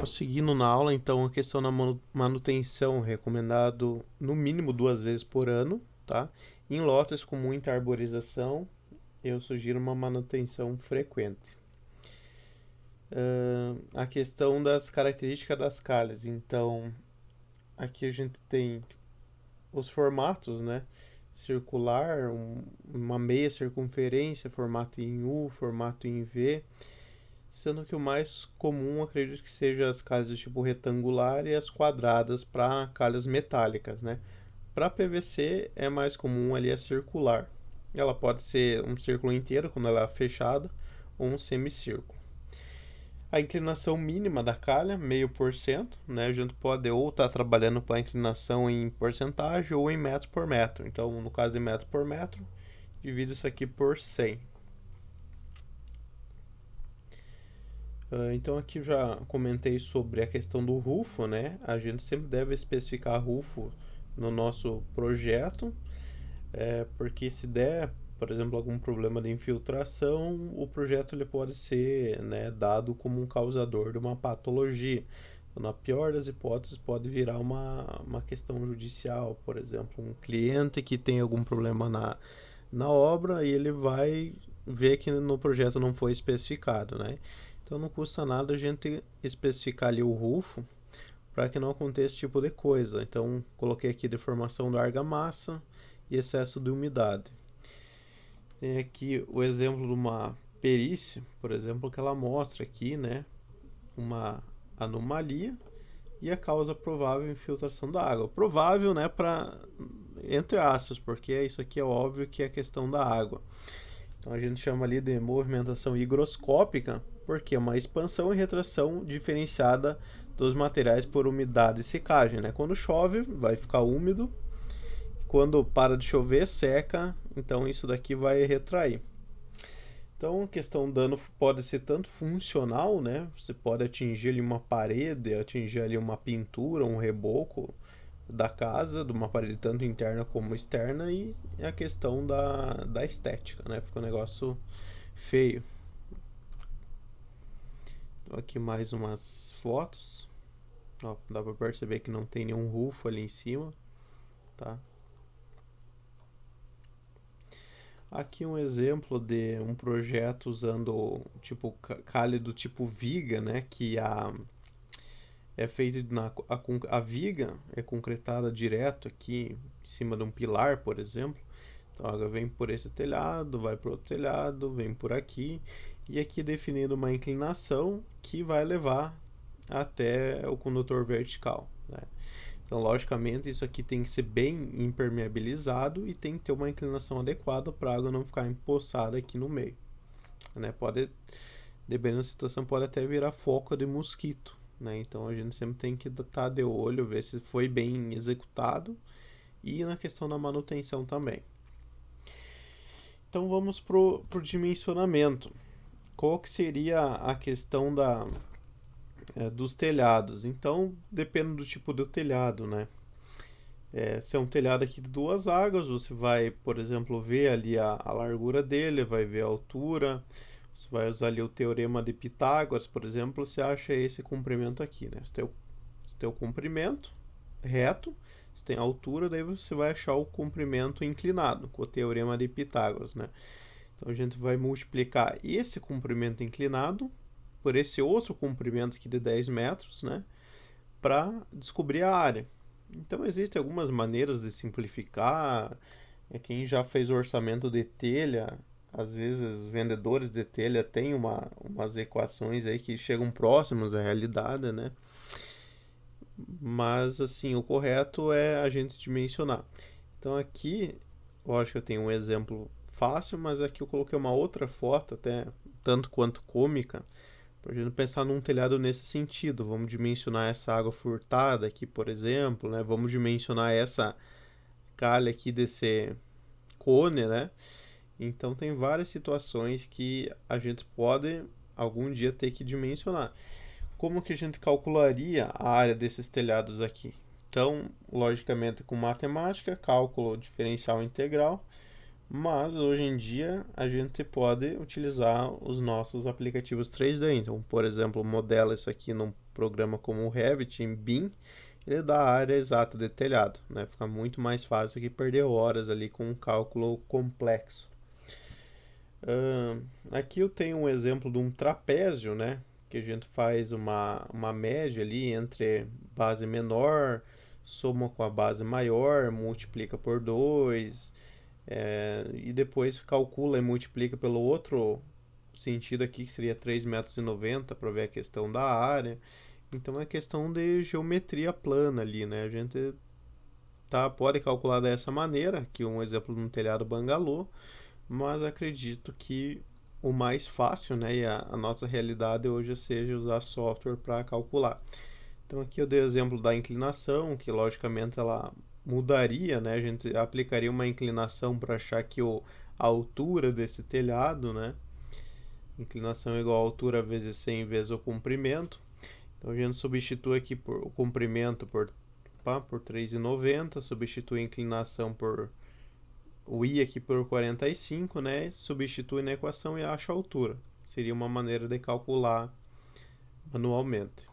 Prosseguindo na aula, então, a questão da manutenção, recomendado no mínimo 2 vezes por ano, tá? Em lotes com muita arborização, eu sugiro uma manutenção frequente. A questão das características das calhas, então, aqui a gente tem os formatos, né? Circular, uma meia circunferência, formato em U, formato em V, sendo que o mais comum acredito que seja as calhas do tipo retangular e as quadradas para calhas metálicas, né? Para PVC é mais comum ali a circular. Ela pode ser um círculo inteiro quando ela é fechada ou um semicírculo. A inclinação mínima da calha, 0,5%, né? A gente pode ou estar trabalhando com a inclinação em porcentagem ou em metro por metro. Então, no caso de metro por metro, divido isso aqui por 100. Então aqui eu já comentei sobre a questão do rufo, né? A gente sempre deve especificar rufo no nosso projeto, porque se der, por exemplo, algum problema de infiltração, o projeto ele pode ser, né, dado como um causador de uma patologia. Então, na pior das hipóteses, pode virar uma questão judicial, por exemplo, um cliente que tem algum problema na obra e ele vai ver que no projeto não foi especificado, né? Então não custa nada a gente especificar ali o rufo para que não aconteça esse tipo de coisa. Então coloquei aqui deformação da argamassa e excesso de umidade. Tem aqui o exemplo de uma perícia, por exemplo, que ela mostra aqui, né, uma anomalia e a causa provável infiltração da água. Provável, né, para entre aspas, porque isso aqui é óbvio que é a questão da água. Então a gente chama ali de movimentação higroscópica, porque é uma expansão e retração diferenciada dos materiais por umidade e secagem, né? Quando chove, vai ficar úmido. Quando para de chover, seca. Então isso daqui vai retrair. Então a questão do dano pode ser tanto funcional, né? Você pode atingir ali uma parede, atingir ali uma pintura, um reboco da casa, de uma parede tanto interna como externa, e a questão da estética, né? Fica um negócio feio. Então, aqui mais umas fotos. Ó, dá pra perceber que não tem nenhum rufo ali em cima, tá? Aqui um exemplo de um projeto usando tipo calha do tipo viga, né? Que é feito a viga é concretada direto aqui em cima de um pilar, por exemplo. Então a água vem por esse telhado, vai para outro telhado, vem por aqui e aqui definindo uma inclinação que vai levar até o condutor vertical, né? Então, logicamente, isso aqui tem que ser bem impermeabilizado e tem que ter uma inclinação adequada para a água não ficar empoçada aqui no meio, né? Pode, dependendo da situação, pode até virar foco de mosquito, né? Então, a gente sempre tem que estar de olho, ver se foi bem executado e na questão da manutenção também. Então, vamos pro dimensionamento. Qual que seria a questão dos telhados? Então, depende do tipo do telhado, né? Se é um telhado aqui de 2 águas, você vai, por exemplo, ver ali a largura dele, vai ver a altura, você vai usar ali o teorema de Pitágoras, por exemplo, você acha esse comprimento aqui, né? Você tem o comprimento reto, você tem a altura, daí você vai achar o comprimento inclinado, com o teorema de Pitágoras, né? Então a gente vai multiplicar esse comprimento inclinado por esse outro comprimento aqui de 10 metros, né? Para descobrir a área. Então existem algumas maneiras de simplificar. Quem já fez o orçamento de telha, às vezes vendedores de telha têm umas equações aí que chegam próximos à realidade, né? Mas assim, o correto é a gente dimensionar. Então aqui, lógico que eu tenho um exemplo fácil, mas aqui eu coloquei uma outra foto, até tanto quanto cômica, para a gente pensar num telhado nesse sentido. Vamos dimensionar essa água furtada aqui, por exemplo, né? Vamos dimensionar essa calha aqui desse cone, né? Então tem várias situações que a gente pode algum dia ter que dimensionar. Como que a gente calcularia a área desses telhados aqui? Então, logicamente com matemática, cálculo diferencial integral, mas hoje em dia a gente pode utilizar os nossos aplicativos 3D. Então, por exemplo, modela isso aqui programa como o Revit em BIM, ele dá a área exata de telhado, né? Fica muito mais fácil que perder horas ali com um cálculo complexo. Aqui eu tenho um exemplo de um trapézio, né? Que a gente faz uma média ali entre base menor, soma com a base maior, multiplica por 2, e depois calcula e multiplica pelo outro sentido aqui, que seria 3,90 m para ver a questão da área. Então é questão de geometria plana ali, né? A gente pode calcular dessa maneira, aqui um exemplo de um telhado bangalô, mas acredito que o mais fácil, né, e a nossa realidade hoje seja usar software para calcular. Então aqui eu dei o exemplo da inclinação, que logicamente ela mudaria, né? A gente aplicaria uma inclinação para achar que a altura desse telhado, né? Inclinação é igual a altura vezes 100 vezes o comprimento. Então a gente substitui aqui por o comprimento por 3,90, substitui a inclinação por o i aqui por 45, né? Substitui na equação e acha a altura. Seria uma maneira de calcular manualmente.